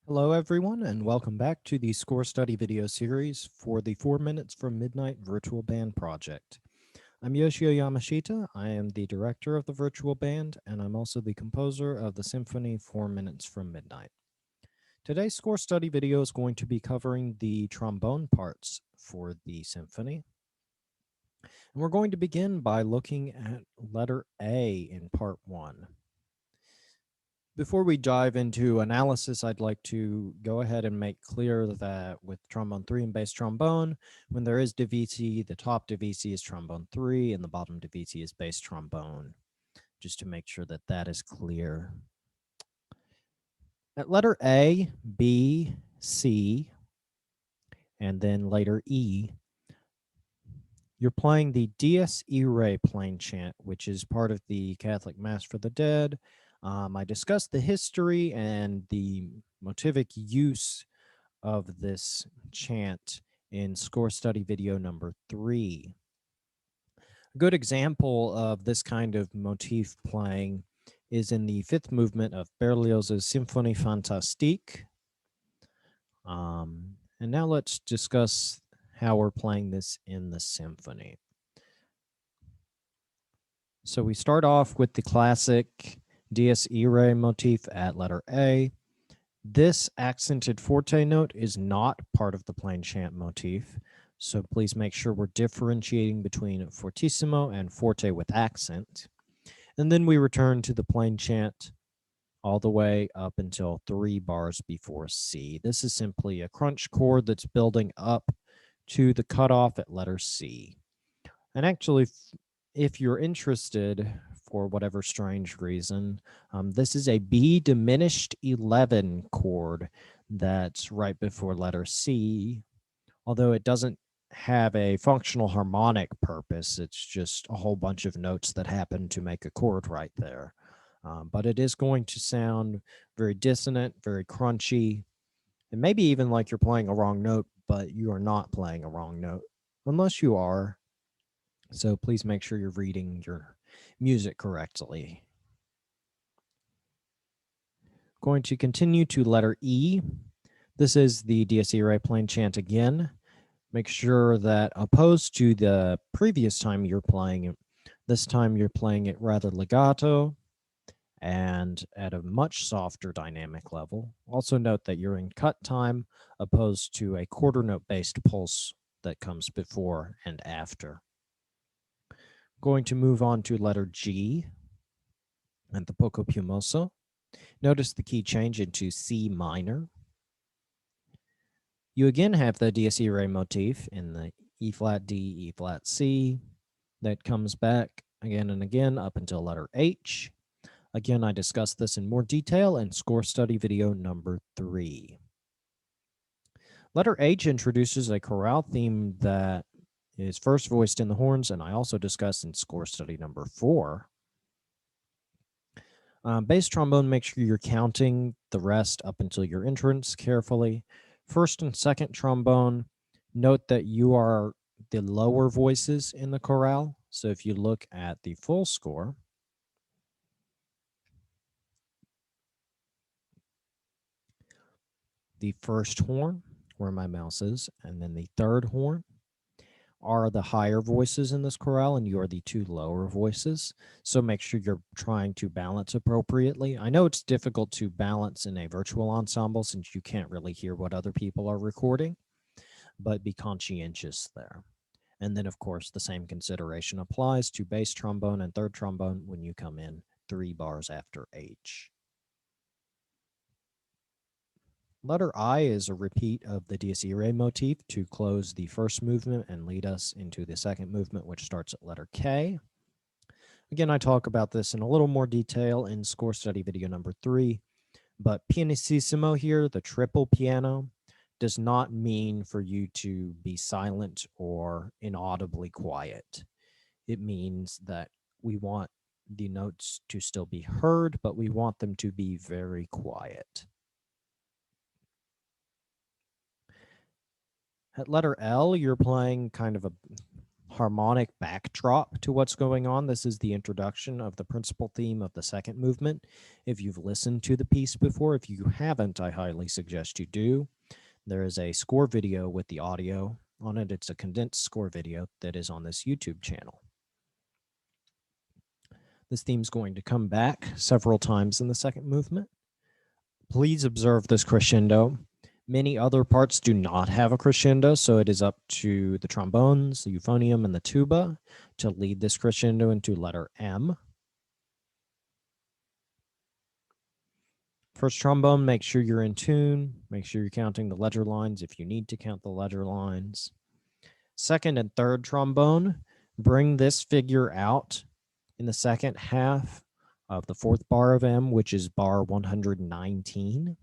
Hello, everyone, and welcome back to the Score Study video series for the 4 Minutes from Midnight virtual band project. I'm Yoshio Yamashita. I am the director of the virtual band, and I'm also the composer of the symphony 4 Minutes from Midnight. Today's Score Study video is going to be covering the trombone parts for the symphony. And we're going to begin by looking at letter A in part 1. Before we dive into analysis, I'd like to go ahead and make clear that with trombone 3 and bass trombone, when there is divisi, the top divisi is trombone 3 and the bottom divisi is bass trombone, just to make sure that that is clear. At letter A, B, C, and then later E, you're playing the Dies Irae plain chant, which is part of the Catholic Mass for the Dead. I discussed the history and the motivic use of this chant in score study video number 3. A good example of this kind of motif playing is in the fifth movement of Berlioz's Symphonie Fantastique. And now let's discuss how we're playing this in the symphony. So we start off with the classic Dies Irae motif at letter A. This accented forte note is not part of the plain chant motif, so please make sure we're differentiating between fortissimo and forte with accent. And then we return to the plain chant all the way up until 3 bars before C. This is simply a crunch chord that's building up to the cutoff at letter C. And actually, if you're interested, for whatever strange reason, this is a B diminished 11 chord that's right before letter C, although it doesn't have a functional harmonic purpose. It's just a whole bunch of notes that happen to make a chord right there. But it is going to sound very dissonant, very crunchy, and maybe even like you're playing a wrong note, but you are not playing a wrong note, unless you are. So please make sure you're reading your music correctly. Going to continue to letter E. This is the Dies Irae plain chant again. Make sure that opposed to the previous time you're playing it, this time you're playing it rather legato and at a much softer dynamic level. Also note that you're in cut time opposed to a quarter note based pulse that comes before and after. Going to move on to letter G and the poco più mosso. Notice the key change into C minor. You again have the Dies Irae motif in the E flat D, E flat C that comes back again and again up until letter H. Again, I discussed this in more detail in score study video number 3. Letter H introduces a chorale theme that is first voiced in the horns, and I also discussed in score study number 4. Bass trombone, make sure you're counting the rest up until your entrance carefully. First and second trombone, note that you are the lower voices in the chorale. So if you look at the full score, the first horn, where my mouse is, and then the third horn are the higher voices in this chorale, and you are the 2 lower voices. So make sure you're trying to balance appropriately. I know it's difficult to balance in a virtual ensemble since you can't really hear what other people are recording, but be conscientious there. And then, of course, the same consideration applies to bass trombone and third trombone when you come in 3 bars after H. Letter I is a repeat of the Dies Irae motif to close the first movement and lead us into the second movement, which starts at letter K. Again, I talk about this in a little more detail in score study video number 3, but pianissimo here, the triple piano, does not mean for you to be silent or inaudibly quiet. It means that we want the notes to still be heard, but we want them to be very quiet. At letter L, you're playing kind of a harmonic backdrop to what's going on. This is the introduction of the principal theme of the second movement. If you've listened to the piece before, if you haven't, I highly suggest you do. There is a score video with the audio on it. It's a condensed score video that is on this YouTube channel. This theme is going to come back several times in the second movement. Please observe this crescendo. Many other parts do not have a crescendo, so it is up to the trombones, the euphonium, and the tuba to lead this crescendo into letter M. First trombone, make sure you're in tune. Make sure you're counting the ledger lines if you need to count the ledger lines. Second and third trombone, bring this figure out in the second half of the fourth bar of M, which is bar 119.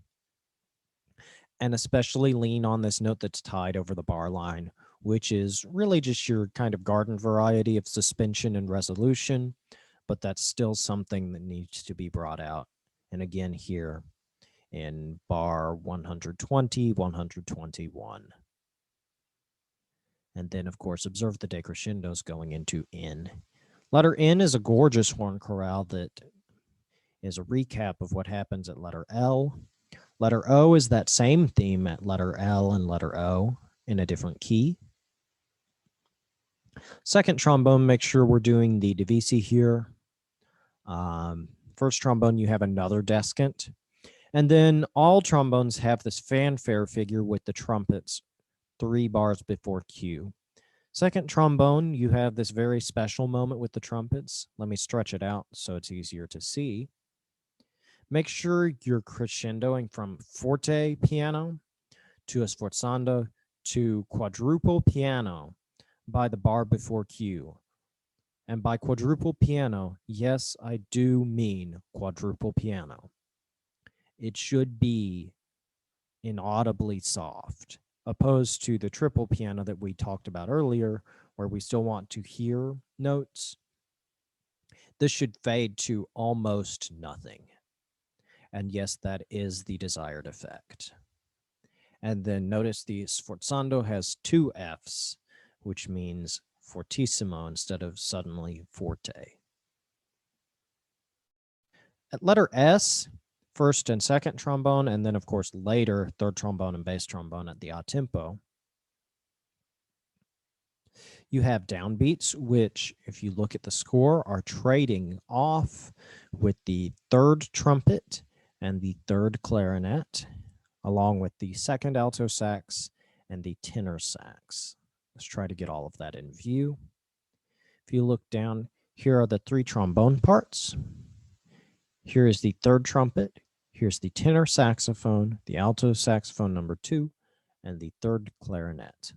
And especially lean on this note that's tied over the bar line, which is really just your kind of garden variety of suspension and resolution, but that's still something that needs to be brought out. And again, here in bar 120, 121. And then, of course, observe the decrescendos going into N. Letter N is a gorgeous horn chorale that is a recap of what happens at letter L. Letter O is that same theme at letter L and letter O in a different key. Second trombone, make sure we're doing the divisi here. First trombone, you have another descant. And then all trombones have this fanfare figure with the trumpets 3 bars before Q. Second trombone, you have this very special moment with the trumpets. Let me stretch it out so it's easier to see. Make sure you're crescendoing from forte piano to a sforzando to quadruple piano by the bar before Q. And by quadruple piano, yes, I do mean quadruple piano. It should be inaudibly soft, opposed to the triple piano that we talked about earlier, where we still want to hear notes. This should fade to almost nothing. And yes, that is the desired effect. And then notice the sforzando has 2 Fs, which means fortissimo instead of suddenly forte. At letter S, first and second trombone, and then, of course, later, third trombone and bass trombone at the a tempo. You have downbeats, which, if you look at the score, are trading off with the third trumpet and the third clarinet, along with the second alto sax and the tenor sax. Let's try to get all of that in view. If you look down, here are the 3 trombone parts. Here is the third trumpet. Here's the tenor saxophone, the alto saxophone number 2, and the third clarinet.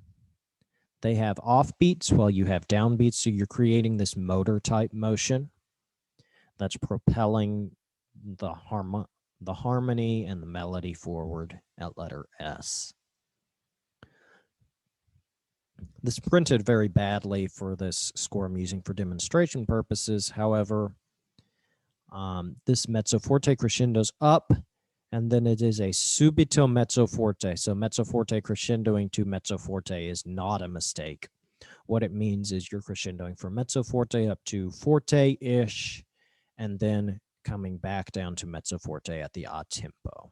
They have offbeats while you have downbeats, so you're creating this motor type motion that's propelling the harmony and the melody forward at letter S. This printed very badly for this score I'm using for demonstration purposes. However, this mezzo forte crescendos up, and then it is a subito mezzo forte. So mezzo forte crescendoing to mezzo forte is not a mistake. What it means is you're crescendoing from mezzo forte up to forte-ish, and then coming back down to mezzo forte at the a tempo.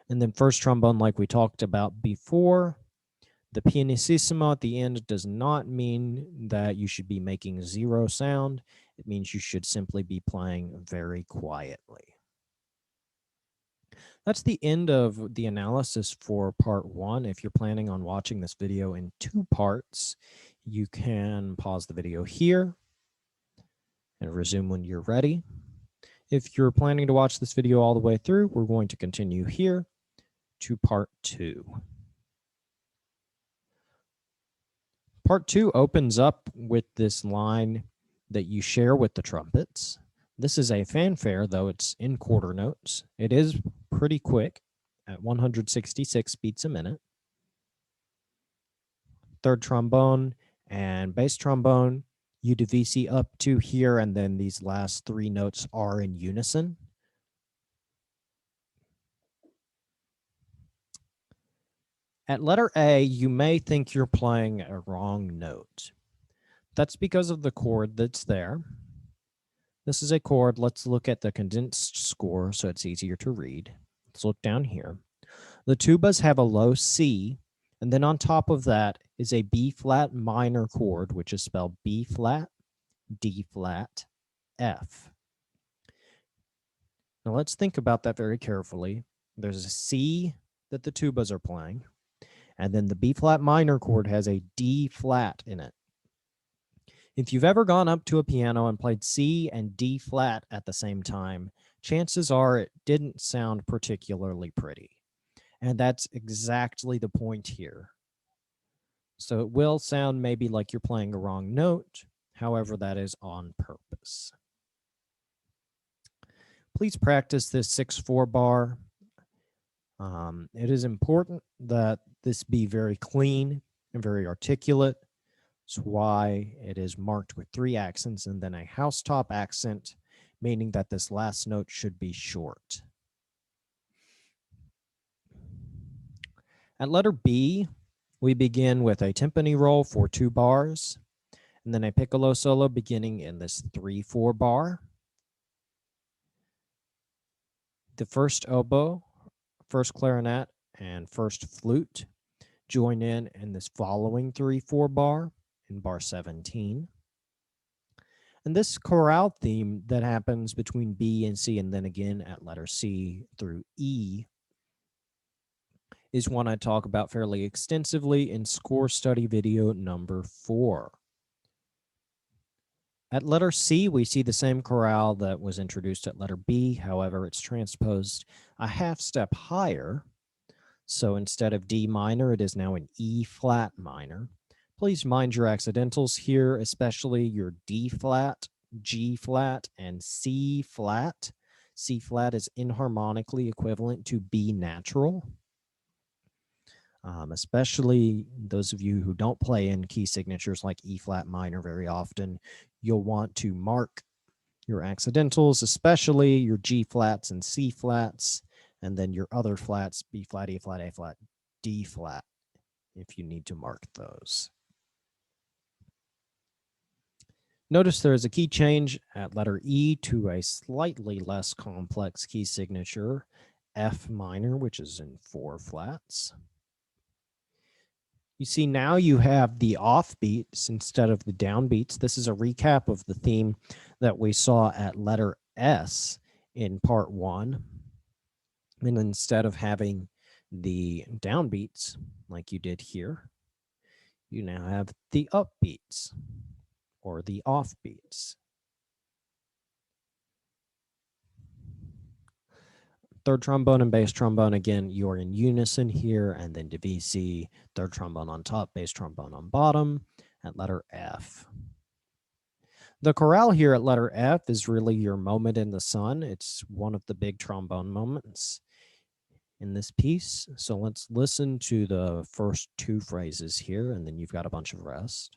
And then first trombone, like we talked about before, the pianissimo at the end does not mean that you should be making 0 sound. It means you should simply be playing very quietly. That's the end of the analysis for part 1. If you're planning on watching this video in 2 parts, you can pause the video here and resume when you're ready. If you're planning to watch this video all the way through, we're going to continue here to part 2. Part 2 opens up with this line that you share with the trumpets. This is a fanfare, though it's in quarter notes. It is pretty quick at 166 beats a minute. Third trombone and bass trombone, you divisi up to here, and then these last 3 notes are in unison. At letter A, you may think you're playing a wrong note. That's because of the chord that's there. This is a chord. Let's look at the condensed score so it's easier to read. Let's look down here. The tubas have a low C, and then on top of that is a B flat minor chord, which is spelled B flat, D flat, F. Now let's think about that very carefully. There's a C that the tubas are playing, and then the B flat minor chord has a D flat in it. If you've ever gone up to a piano and played C and D flat at the same time, chances are it didn't sound particularly pretty. And that's exactly the point here. So it will sound maybe like you're playing a wrong note. However, that is on purpose. Please practice this 6/4 bar. It is important that this be very clean and very articulate. That's why it is marked with 3 accents and then a housetop accent, meaning that this last note should be short. At letter B, we begin with a timpani roll for 2 bars, and then a piccolo solo beginning in this 3/4 bar. The first oboe, first clarinet, and first flute join in this following 3/4 bar in bar 17. And this chorale theme that happens between B and C and then again at letter C through E is one I talk about fairly extensively in score study video number 4. At letter C, we see the same chorale that was introduced at letter B. However, it's transposed a half step higher. So instead of D minor, it is now an E flat minor. Please mind your accidentals here, especially your D flat, G flat, and C flat. C flat is inharmonically equivalent to B natural. Especially those of you who don't play in key signatures like E flat minor very often, you'll want to mark your accidentals, especially your G flats and C flats, and then your other flats, B flat, E flat, A flat, D flat, if you need to mark those. Notice there is a key change at letter E to a slightly less complex key signature, F minor, which is in 4 flats. You see now you have the offbeats instead of the downbeats. This is a recap of the theme that we saw at letter S in part 1. And instead of having the downbeats like you did here, you now have the upbeats or the offbeats. Third trombone and bass trombone, again, you're in unison here, and then divisi, third trombone on top, bass trombone on bottom, at letter F. The chorale here at letter F is really your moment in the sun. It's one of the big trombone moments in this piece. So let's listen to the first 2 phrases here, and then you've got a bunch of rest.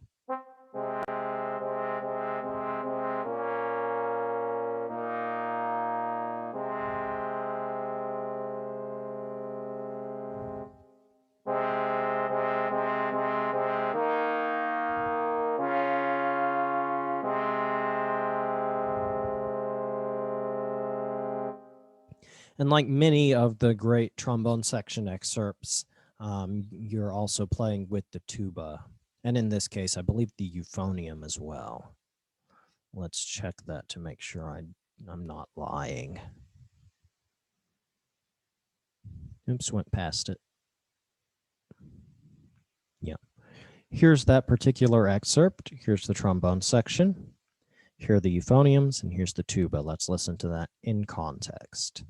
And like many of the great trombone section excerpts, you're also playing with the tuba. And in this case, I believe the euphonium as well. Let's check that to make sure I'm not lying. Oops, went past it. Yeah. Here's that particular excerpt. Here's the trombone section. Here are the euphoniums, and here's the tuba. Let's listen to that in context.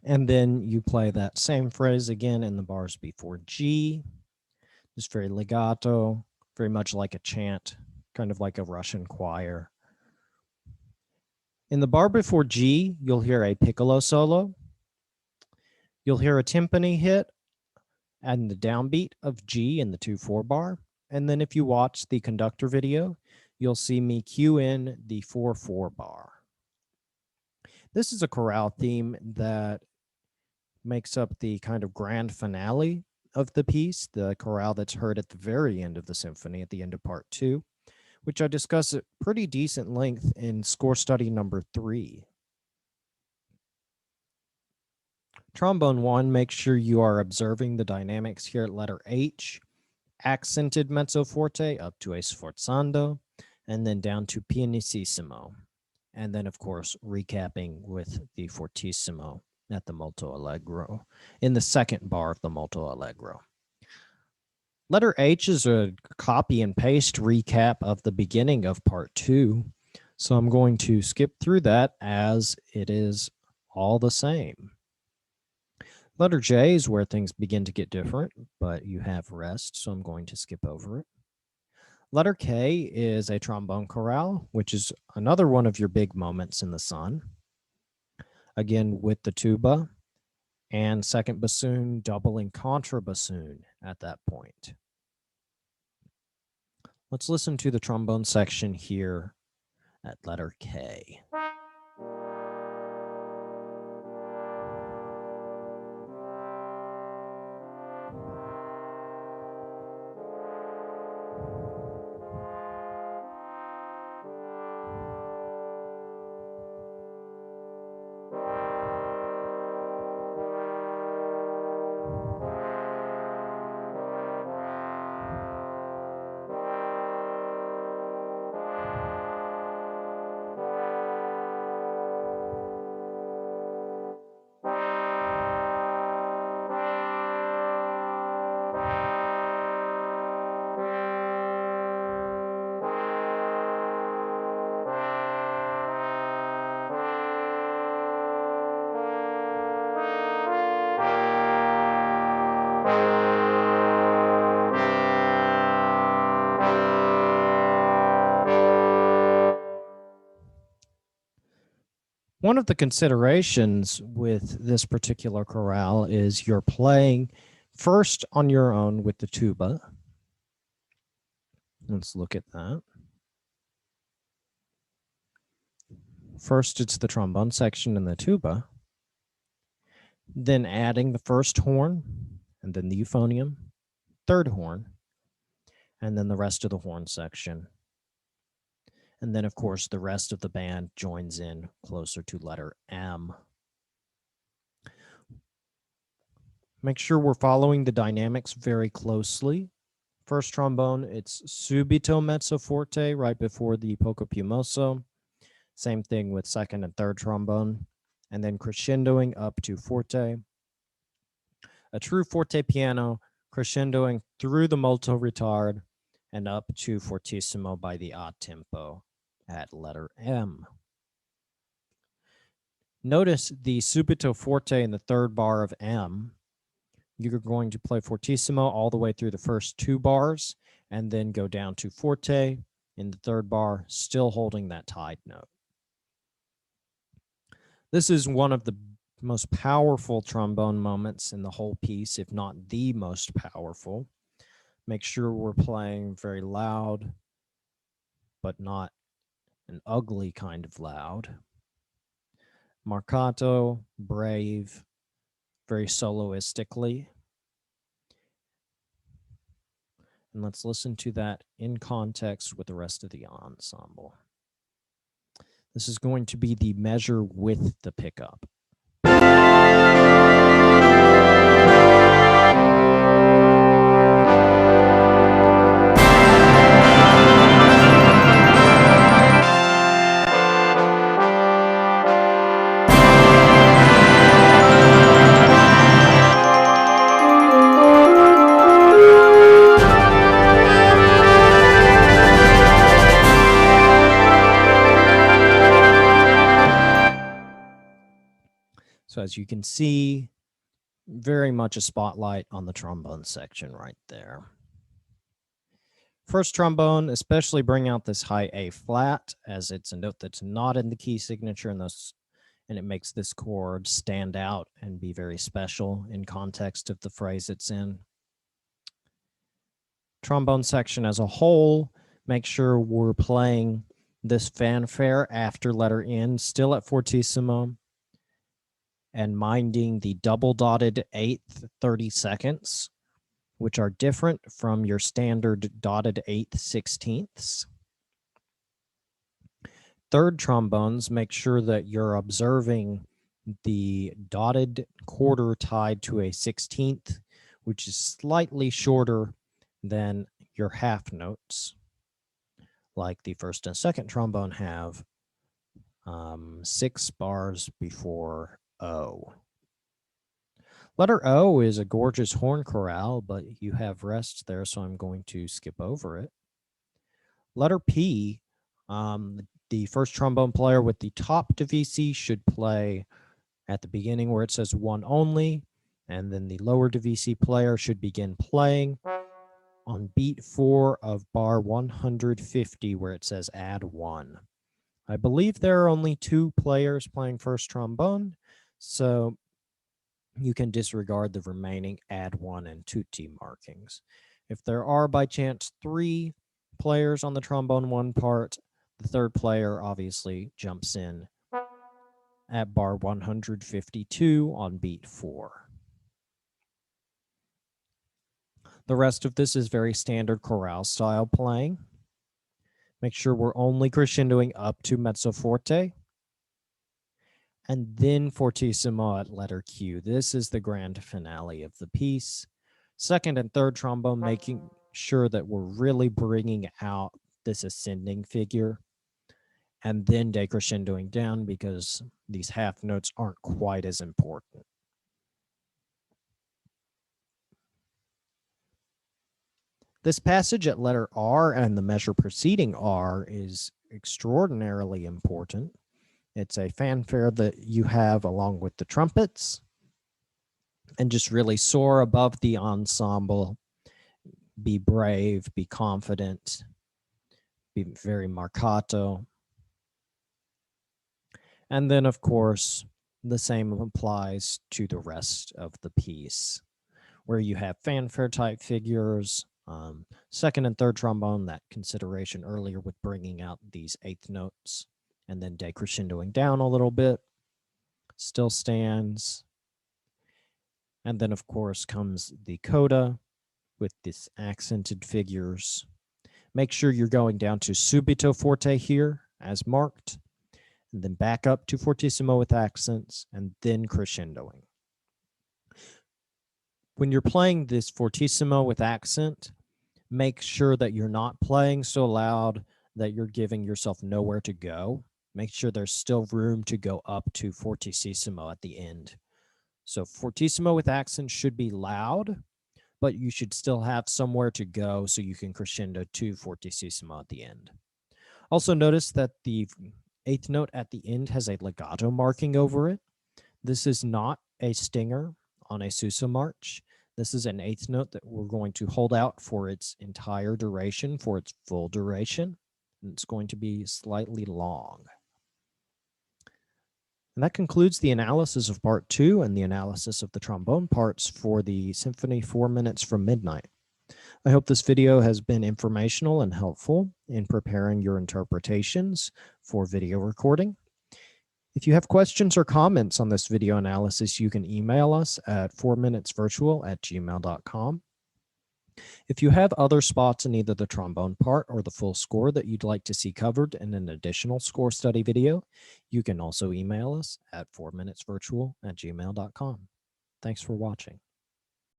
And then you play that same phrase again in the bars before G. It's very legato, very much like a chant. kind of like a Russian choir. In the bar before G, you'll hear a Piccolo Solo. You'll hear a timpani hit and the downbeat of G in the 2/4 bar. And then if you watch the conductor video, you'll see me cue in the 4/4 bar. This is a chorale theme that makes up the kind of grand finale of the piece, the chorale that's heard at the very end of the symphony, at the end of part 2, which I discuss at pretty decent length in score study number 3. Trombone 1, make sure you are observing the dynamics here at letter H, accented mezzo forte up to a sforzando, and then down to pianissimo. And then, of course, recapping with the fortissimo at the molto allegro, in the second bar of the molto allegro. Letter H is a copy and paste recap of the beginning of part 2, so I'm going to skip through that as it is all the same. Letter J is where things begin to get different, but you have rest, so I'm going to skip over it. Letter K is a trombone chorale, which is another one of your big moments in the sun. Again, with the tuba and second bassoon doubling contrabassoon at that point. Let's listen to the trombone section here at letter K. One of the considerations with this particular chorale is you're playing first on your own with the tuba. Let's look at that. First, it's the trombone section and the tuba, then adding the first horn, and then the euphonium, third horn, and then the rest of the horn section. And then, of course, the rest of the band joins in closer to letter M. Make sure we're following the dynamics very closely. First trombone, it's subito mezzo forte right before the poco più mosso. Same thing with second and third trombone. And then crescendoing up to forte. A true forte piano, crescendoing through the molto ritard and up to fortissimo by the a tempo at letter M. Notice the subito forte in the third bar of M. You're going to play fortissimo all the way through the first 2 bars and then go down to forte in the third bar, still holding that tied note. This is one of the most powerful trombone moments in the whole piece, if not the most powerful. Make sure we're playing very loud, but not an ugly kind of loud. Marcato, brave, very soloistically. And let's listen to that in context with the rest of the ensemble. This is going to be the measure with the pickup. So as you can see, very much a spotlight on the trombone section right there. First trombone, especially bring out this high A flat, as it's a note that's not in the key signature, and it makes this chord stand out and be very special in context of the phrase it's in. Trombone section as a whole, make sure we're playing this fanfare after letter N, still at fortissimo, and minding the double dotted eighth 30 seconds, which are different from your standard dotted eighth 16ths. Third trombones, make sure that you're observing the dotted quarter tied to a 16th, which is slightly shorter than your half notes, like the first and second trombone have 6 bars before O. Letter O is a gorgeous horn chorale, but you have rests there, so I'm going to skip over it. Letter P, the first trombone player with the top divisi should play at the beginning where it says 1 only, and then the lower divisi player should begin playing on beat 4 of bar 150 where it says add 1. I believe there are only 2 players playing first trombone, so you can disregard the remaining add 1 and tutti markings. If there are by chance 3 players on the trombone 1 part, the third player obviously jumps in at bar 152 on beat 4. The rest of this is very standard chorale style playing. Make sure we're only crescendoing up to mezzo forte, and then fortissimo at letter Q. This is the grand finale of the piece. Second and third trombone, making sure that we're really bringing out this ascending figure, and then decrescendoing down because these half notes aren't quite as important. This passage at letter R and the measure preceding R is extraordinarily important. It's a fanfare that you have along with the trumpets, and just really soar above the ensemble, be brave, be confident, be very marcato. And then, of course, the same applies to the rest of the piece, where you have fanfare type figures, second and third trombone, that consideration earlier with bringing out these eighth notes, and then decrescendoing down a little bit, still stands. And then, of course, comes the coda with this accented figures. Make sure you're going down to subito forte here as marked, and then back up to fortissimo with accents, and then crescendoing. When you're playing this fortissimo with accent, make sure that you're not playing so loud that you're giving yourself nowhere to go. Make sure there's still room to go up to fortissimo at the end. So fortissimo with accent should be loud, but you should still have somewhere to go so you can crescendo to fortissimo at the end. Also notice that the eighth note at the end has a legato marking over it. This is not a stinger on a Sousa march. This is an eighth note that we're going to hold out for its entire duration, for its full duration, and it's going to be slightly long. And that concludes the analysis of part 2 and the analysis of the trombone parts for the Symphony 4 Minutes from Midnight. I hope this video has been informational and helpful in preparing your interpretations for video recording. If you have questions or comments on this video analysis, you can email us at 4minutesvirtual@gmail.com. If you have other spots in either the trombone part or the full score that you'd like to see covered in an additional score study video, you can also email us at 4minutesvirtual@gmail.com. Thanks for watching.